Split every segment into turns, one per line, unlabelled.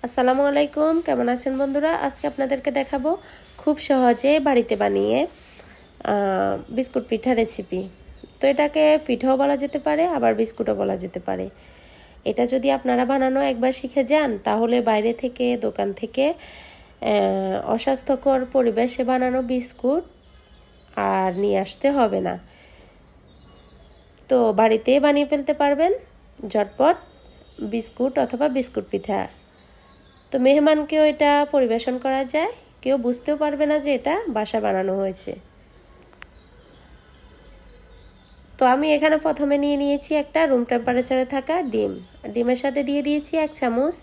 আসসালামু আলাইকুম, কেমন আছেন বন্ধুরা? আজকে আপনাদেরকে দেখাবো খুব সহজে বাড়িতে বানিয়ে বিস্কুট পিঠা রেসিপি। তো এটাকে পিঠাও বলা যেতে পারে, আবার বিস্কুটও বলা যেতে পারে। এটা যদি আপনারা বানানো একবার শিখে যান, তাহলে বাইরে থেকে, দোকান থেকে অস্বাস্থ্যকর পরিবেশে বানানো বিস্কুট আর নিয়ে আসতে হবে না। তো বাড়িতেই বানিয়ে ফেলতে পারবেন ঝটপট বিস্কুট অথবা বিস্কুট পিঠা। তো মেহমানকেও এটা পরিবেশন করা যায়, কেউ বুঝতেও পারবে না যে এটা বাসা বানানো হয়েছে। তো আমি এখানে প্রথমে নিয়ে নিয়েছি একটা রুম টেম্পারেচারে থাকা ডিমের সাথে দিয়ে দিয়েছি 1 চামচ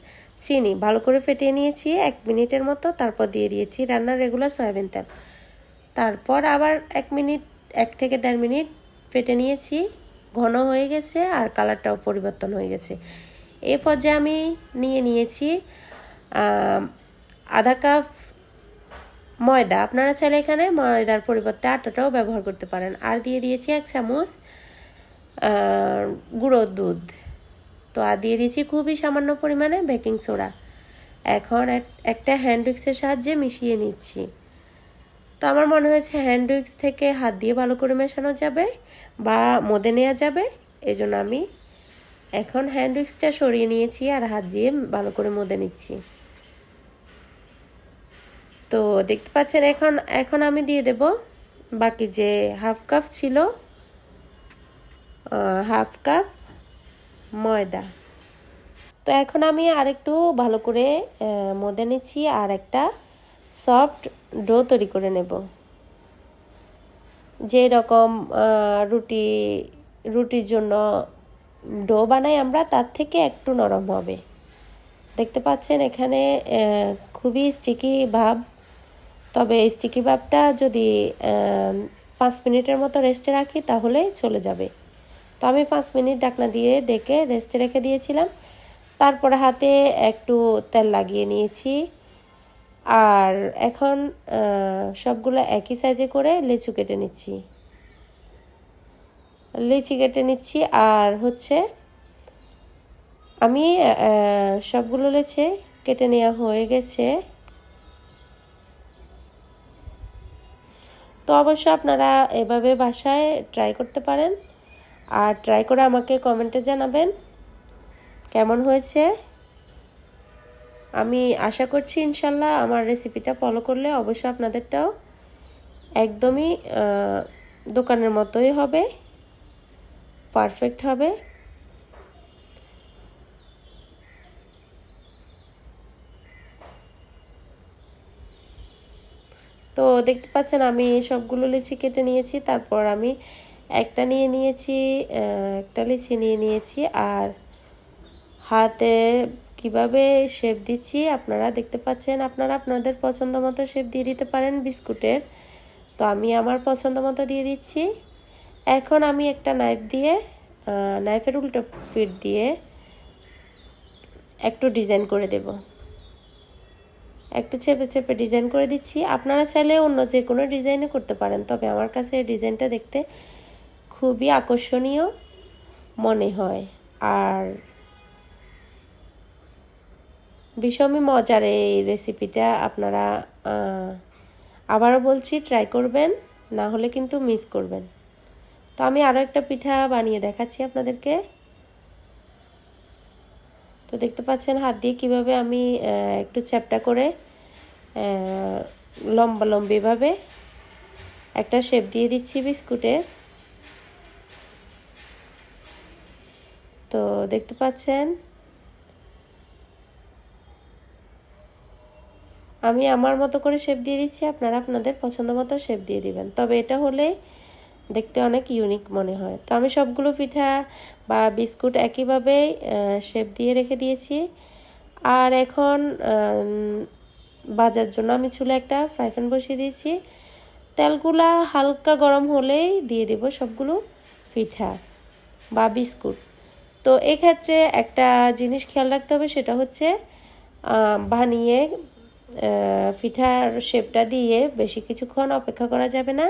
চিনি, ভালো করে ফেটিয়ে নিয়েছি 1 মিনিটের মতো। তারপর দিয়ে দিয়েছি রান্নার রেগুলার সয়াবিন তেল। তারপর আবার 1 থেকে 1.5 মিনিট ফেটে নিয়েছি, ঘন হয়ে গেছে আর কালারটাও পরিবর্তন হয়ে গেছে। এই পর্যায়ে আমি নিয়ে নিয়েছি আধা কাপ ময়দা। আপনারা চাইলে এখানে ময়দার পরিবর্তে আটাটাও ব্যবহার করতে পারেন। আর দিয়ে দিয়েছি 1 চামচ গুঁড়ো দুধ। তো আর দিয়ে দিয়েছি খুবই সামান্য পরিমাণে বেকিং সোডা। এখন একটা হ্যান্ড উইক্সের সাহায্যে মিশিয়ে নিচ্ছি। তো আমার মনে হয়েছে হ্যান্ড উইক্স থেকে হাত দিয়ে ভালো করে মেশানো যাবে বা মদে নেওয়া যাবে, এজন্য আমি এখন হ্যান্ড উইক্সটা সরিয়ে নিয়েছি আর হাত দিয়ে ভালো করে মদে নিচ্ছি। তো দেখতে পাচ্ছেন এখন আমি দিয়ে দেব বাকি যে হাফ কাপ ছিল, হাফ কাপ ময়দা। তো এখন আমি আরেকটু ভালো করে মদে নিচ্ছি আর একটা সফট ডো তৈরি করে নেব। যে রকম রুটির জন্য ডো বানাই আমরা, তার থেকে একটু নরম হবে। দেখতে পাচ্ছেন এখানে খুবই স্টিকি ভাব। তবে স্টিকি ভাবটা যদি 5 মিনিটের মতো রেস্টে রাখি তাহলে চলে যাবে। তো আমি 5 মিনিট ঢাকনা দিয়ে ঢেকে রেস্টে রেখে দিয়েছিলাম। তারপরে হাতে একটু তেল লাগিয়ে নিয়েছি আর এখন সবগুলো একই সাইজে করে লিচু কেটে নিচ্ছি। আর হচ্ছে আমি সবগুলো লিচু কেটে নেওয়া হয়ে গেছে। তো অবশ্য আপনারা এভাবে বাসায় ট্রাই করতে পারেন আর ট্রাই করে আমাকে কমেন্টে জানাবেন কেমন হয়েছে। আমি আশা করছি ইনশাল্লাহ আমার রেসিপিটা ফলো করলে অবশ্য আপনাদেরটাও একদমই দোকানের মতোই হবে, পারফেক্ট হবে। তো দেখতে পাচ্ছেন আমি সবগুলো লিচি কেটে নিয়েছি। তারপর আমি একটা লিচি নিয়ে নিয়েছি আর হাতে কিভাবে শেপ দিচ্ছি আপনারা দেখতে পাচ্ছেন। আপনারা আপনাদের পছন্দ মতো শেপ দিয়ে দিতে পারেন বিস্কুটের। তো আমি আমার পছন্দ মতো দিয়ে দিচ্ছি। এখন আমি একটা নাইফের উল্টো পিঠ দিয়ে একটু ডিজাইন করে দেব, একটু চেপে ডিজাইন করে দিচ্ছি। আপনারা চাইলে অন্য যে কোনো ডিজাইনে করতে পারেন, তবে আমার কাছে এই ডিজাইনটা দেখতে খুবই আকর্ষণীয় মনে হয় আর ভীষণই মজার এই রেসিপিটা। আপনারা আবারও বলছি ট্রাই করবেন, না হলে কিন্তু মিস করবেন। তো আমি আরও একটা পিঠা বানিয়ে দেখাচ্ছি আপনাদেরকে। তো দেখতে পাচ্ছেন হাত দিয়ে কিভাবে আমি একটু চ্যাপ্টা করে লম্বিভাবে একটা শেপ দিয়ে দিচ্ছি বিস্কুটের। তো দেখতে পাচ্ছেন আমি আমার মতো করে শেপ দিয়ে দিচ্ছি, আপনারা আপনাদের পছন্দ মতো শেপ দিয়ে দিবেন। তবে এটা হলে দেখতে অনেক ইউনিক মনে হয়। তো আমি সবগুলো পিঠা বা বিস্কুট একইভাবে শেপ দিয়ে রেখে দিয়েছি। আর এখন ভাজার জন্য আমি চুলে একটা ফ্রাই প্যান বসিয়ে দিয়েছি। তেলগুলা হালকা গরম হলেই দিয়ে দেব সবগুলো পিঠা বা বিস্কুট। তো এক্ষেত্রে একটা জিনিস খেয়াল রাখতে হবে, সেটা হচ্ছে বানিয়ে পিঠার শেপটা দিয়ে বেশি কিছুক্ষণ অপেক্ষা করা যাবে না,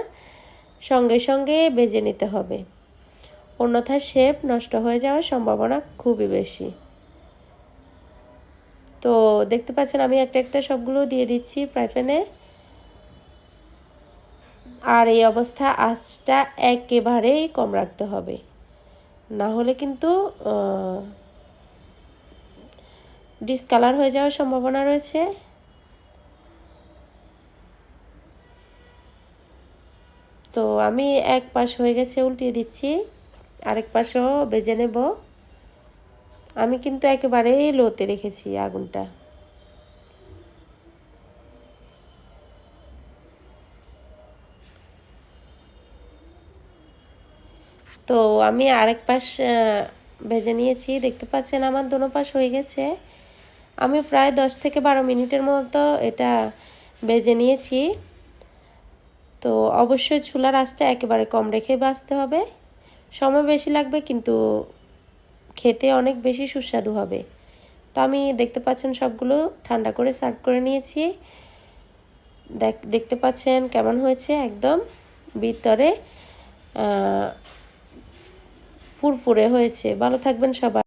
সঙ্গে সঙ্গে ভেজে নিতে হবে, অন্যথায় শেপ নষ্ট হয়ে যাওয়ার সম্ভাবনা খুবই বেশি। তো তো দেখতে পাচ্ছেন আমি একটা একটা সবগুলো দিয়ে দিচ্ছি ফ্রাই প্যানে। আর এই অবস্থা আঁচটা একেবারেই কম রাখতে হবে, না হলে কিন্তু ডিসকালার হয়ে যাওয়ার সম্ভাবনা রয়েছে। তো আমি এক পাশ হয়ে গেছে, উল্টিয়ে দিচ্ছি, আরেক পাশও ভেজে নেব। আমি কিন্তু একেবারেই লোতে রেখেছি আগুনটা। তো আমি আরেক পাশ ভেজে নিয়েছি, দেখতে পাচ্ছেন আমার দোনো পাশ হয়ে গেছে। আমি প্রায় 10 থেকে 12 মিনিটের মতো এটা ভেজে নিয়েছি। তো অবশ্যই চুলার আঁচটা একেবারে কম রেখে ভাজতে হবে, সময় বেশি লাগবে কিন্তু খেতে অনেক বেশি সুস্বাদু হবে। তো আমি দেখতে পাচ্ছেন সবগুলো ঠান্ডা করে সার্ভ করে নিয়েছি। দেখতে পাচ্ছেন কেমন হয়েছে, একদম ভিতরে ফুরফুরে হয়েছে। ভালো থাকবেন সবাই।